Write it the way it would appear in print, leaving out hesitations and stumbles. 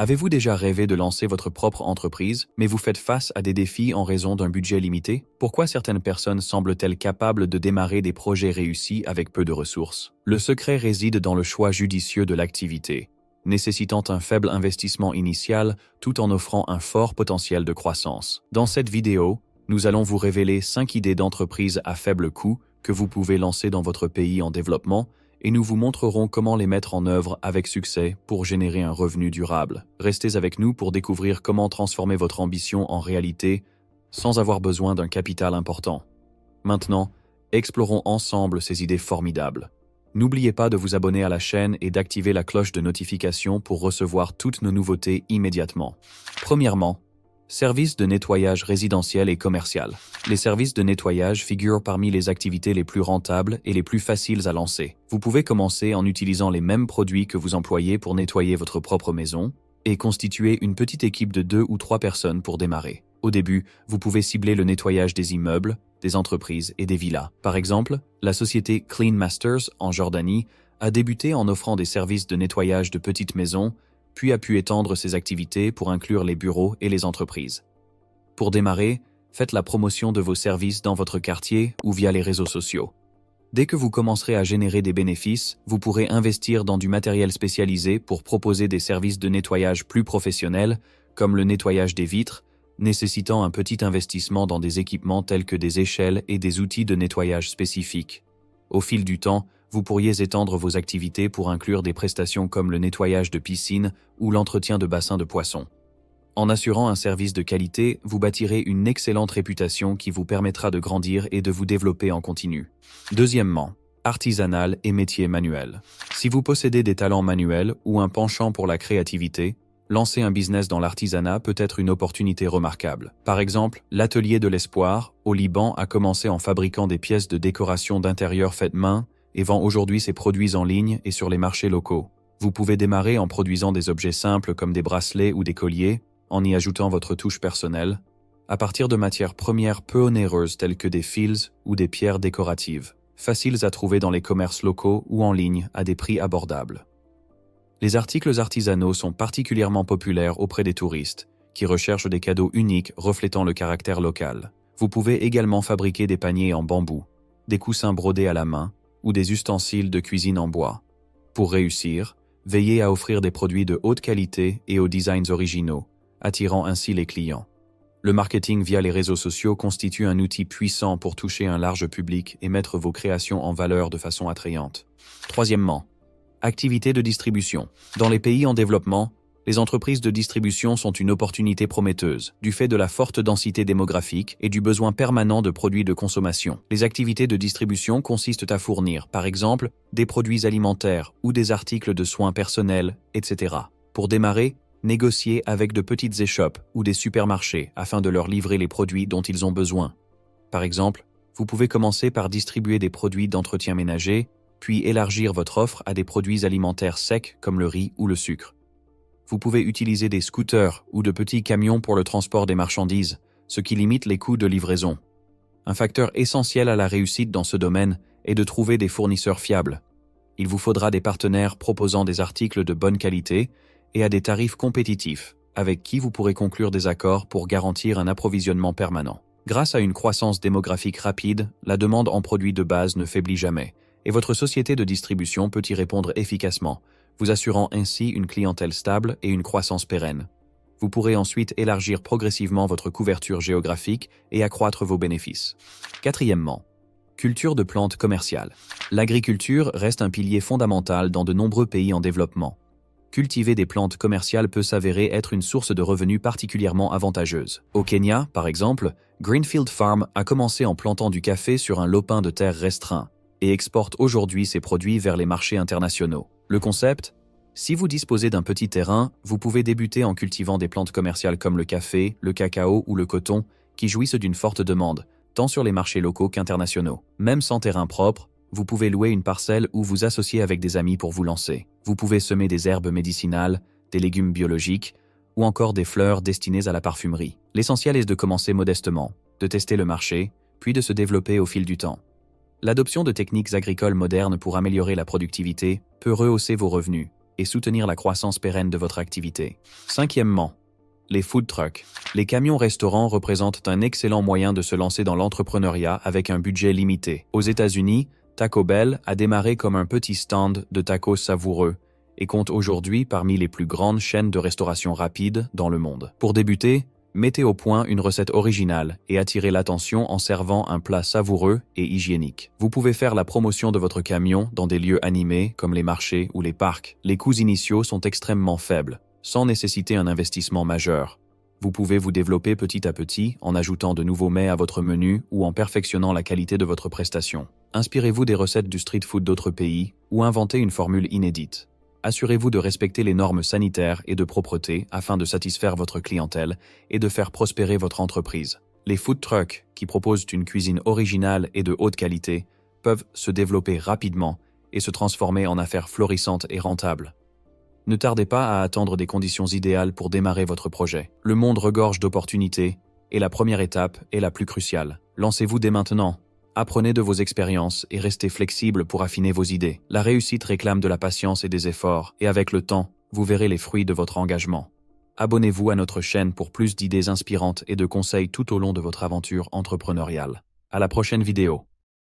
Avez-vous déjà rêvé de lancer votre propre entreprise, mais vous faites face à des défis en raison d'un budget limité? Pourquoi certaines personnes semblent-elles capables de démarrer des projets réussis avec peu de ressources? Le secret réside dans le choix judicieux de l'activité, nécessitant un faible investissement initial tout en offrant un fort potentiel de croissance. Dans cette vidéo, nous allons vous révéler 5 idées d'entreprise à faible coût que vous pouvez lancer dans votre pays en développement et nous vous montrerons comment les mettre en œuvre avec succès pour générer un revenu durable. Restez avec nous pour découvrir comment transformer votre ambition en réalité sans avoir besoin d'un capital important. Maintenant, explorons ensemble ces idées formidables. N'oubliez pas de vous abonner à la chaîne et d'activer la cloche de notification pour recevoir toutes nos nouveautés immédiatement. Premièrement, services de nettoyage résidentiel et commercial. Les services de nettoyage figurent parmi les activités les plus rentables et les plus faciles à lancer. Vous pouvez commencer en utilisant les mêmes produits que vous employez pour nettoyer votre propre maison et constituer une petite équipe de 2 ou 3 personnes pour démarrer. Au début, vous pouvez cibler le nettoyage des immeubles, des entreprises et des villas. Par exemple, la société Clean Masters en Jordanie a débuté en offrant des services de nettoyage de petites maisons, puis a pu étendre ses activités pour inclure les bureaux et les entreprises. Pour démarrer, faites la promotion de vos services dans votre quartier ou via les réseaux sociaux. Dès que vous commencerez à générer des bénéfices, vous pourrez investir dans du matériel spécialisé pour proposer des services de nettoyage plus professionnels, comme le nettoyage des vitres, nécessitant un petit investissement dans des équipements tels que des échelles et des outils de nettoyage spécifiques. Au fil du temps, vous pourriez étendre vos activités pour inclure des prestations comme le nettoyage de piscines ou l'entretien de bassins de poissons. En assurant un service de qualité, vous bâtirez une excellente réputation qui vous permettra de grandir et de vous développer en continu. Deuxièmement, artisanal et métiers manuels. Si vous possédez des talents manuels ou un penchant pour la créativité, lancer un business dans l'artisanat peut être une opportunité remarquable. Par exemple, l'Atelier de l'Espoir, au Liban, a commencé en fabriquant des pièces de décoration d'intérieur faites main et vend aujourd'hui ses produits en ligne et sur les marchés locaux. Vous pouvez démarrer en produisant des objets simples comme des bracelets ou des colliers, en y ajoutant votre touche personnelle, à partir de matières premières peu onéreuses telles que des fils ou des pierres décoratives, faciles à trouver dans les commerces locaux ou en ligne à des prix abordables. Les articles artisanaux sont particulièrement populaires auprès des touristes, qui recherchent des cadeaux uniques reflétant le caractère local. Vous pouvez également fabriquer des paniers en bambou, des coussins brodés à la main ou des ustensiles de cuisine en bois. Pour réussir, veillez à offrir des produits de haute qualité et aux designs originaux, attirant ainsi les clients. Le marketing via les réseaux sociaux constitue un outil puissant pour toucher un large public et mettre vos créations en valeur de façon attrayante. Troisièmement, activités de distribution. Dans les pays en développement, les entreprises de distribution sont une opportunité prometteuse, du fait de la forte densité démographique et du besoin permanent de produits de consommation. Les activités de distribution consistent à fournir, par exemple, des produits alimentaires ou des articles de soins personnels, etc. Pour démarrer, négociez avec de petites échoppes ou des supermarchés afin de leur livrer les produits dont ils ont besoin. Par exemple, vous pouvez commencer par distribuer des produits d'entretien ménager, puis élargir votre offre à des produits alimentaires secs comme le riz ou le sucre. Vous pouvez utiliser des scooters ou de petits camions pour le transport des marchandises, ce qui limite les coûts de livraison. Un facteur essentiel à la réussite dans ce domaine est de trouver des fournisseurs fiables. Il vous faudra des partenaires proposant des articles de bonne qualité et à des tarifs compétitifs, avec qui vous pourrez conclure des accords pour garantir un approvisionnement permanent. Grâce à une croissance démographique rapide, la demande en produits de base ne faiblit jamais, et votre société de distribution peut y répondre efficacement, vous assurant ainsi une clientèle stable et une croissance pérenne. Vous pourrez ensuite élargir progressivement votre couverture géographique et accroître vos bénéfices. Quatrièmement, culture de plantes commerciales. L'agriculture reste un pilier fondamental dans de nombreux pays en développement. Cultiver des plantes commerciales peut s'avérer être une source de revenus particulièrement avantageuse. Au Kenya, par exemple, Greenfield Farm a commencé en plantant du café sur un lopin de terre restreint et exporte aujourd'hui ses produits vers les marchés internationaux. Le concept ? Si vous disposez d'un petit terrain, vous pouvez débuter en cultivant des plantes commerciales comme le café, le cacao ou le coton, qui jouissent d'une forte demande, tant sur les marchés locaux qu'internationaux. Même sans terrain propre, vous pouvez louer une parcelle ou vous associer avec des amis pour vous lancer. Vous pouvez semer des herbes médicinales, des légumes biologiques ou encore des fleurs destinées à la parfumerie. L'essentiel est de commencer modestement, de tester le marché, puis de se développer au fil du temps. L'adoption de techniques agricoles modernes pour améliorer la productivité peut rehausser vos revenus et soutenir la croissance pérenne de votre activité. Cinquièmement, les food trucks. Les camions-restaurants représentent un excellent moyen de se lancer dans l'entrepreneuriat avec un budget limité. Aux États-Unis, Taco Bell a démarré comme un petit stand de tacos savoureux et compte aujourd'hui parmi les plus grandes chaînes de restauration rapide dans le monde. Pour débuter, mettez au point une recette originale et attirez l'attention en servant un plat savoureux et hygiénique. Vous pouvez faire la promotion de votre camion dans des lieux animés comme les marchés ou les parcs. Les coûts initiaux sont extrêmement faibles, sans nécessiter un investissement majeur. Vous pouvez vous développer petit à petit en ajoutant de nouveaux mets à votre menu ou en perfectionnant la qualité de votre prestation. Inspirez-vous des recettes du street food d'autres pays ou inventez une formule inédite. Assurez-vous de respecter les normes sanitaires et de propreté afin de satisfaire votre clientèle et de faire prospérer votre entreprise. Les food trucks, qui proposent une cuisine originale et de haute qualité, peuvent se développer rapidement et se transformer en affaires florissantes et rentables. Ne tardez pas à attendre des conditions idéales pour démarrer votre projet. Le monde regorge d'opportunités et la première étape est la plus cruciale. Lancez-vous dès maintenant. Apprenez de vos expériences et restez flexible pour affiner vos idées. La réussite réclame de la patience et des efforts, et avec le temps, vous verrez les fruits de votre engagement. Abonnez-vous à notre chaîne pour plus d'idées inspirantes et de conseils tout au long de votre aventure entrepreneuriale. À la prochaine vidéo.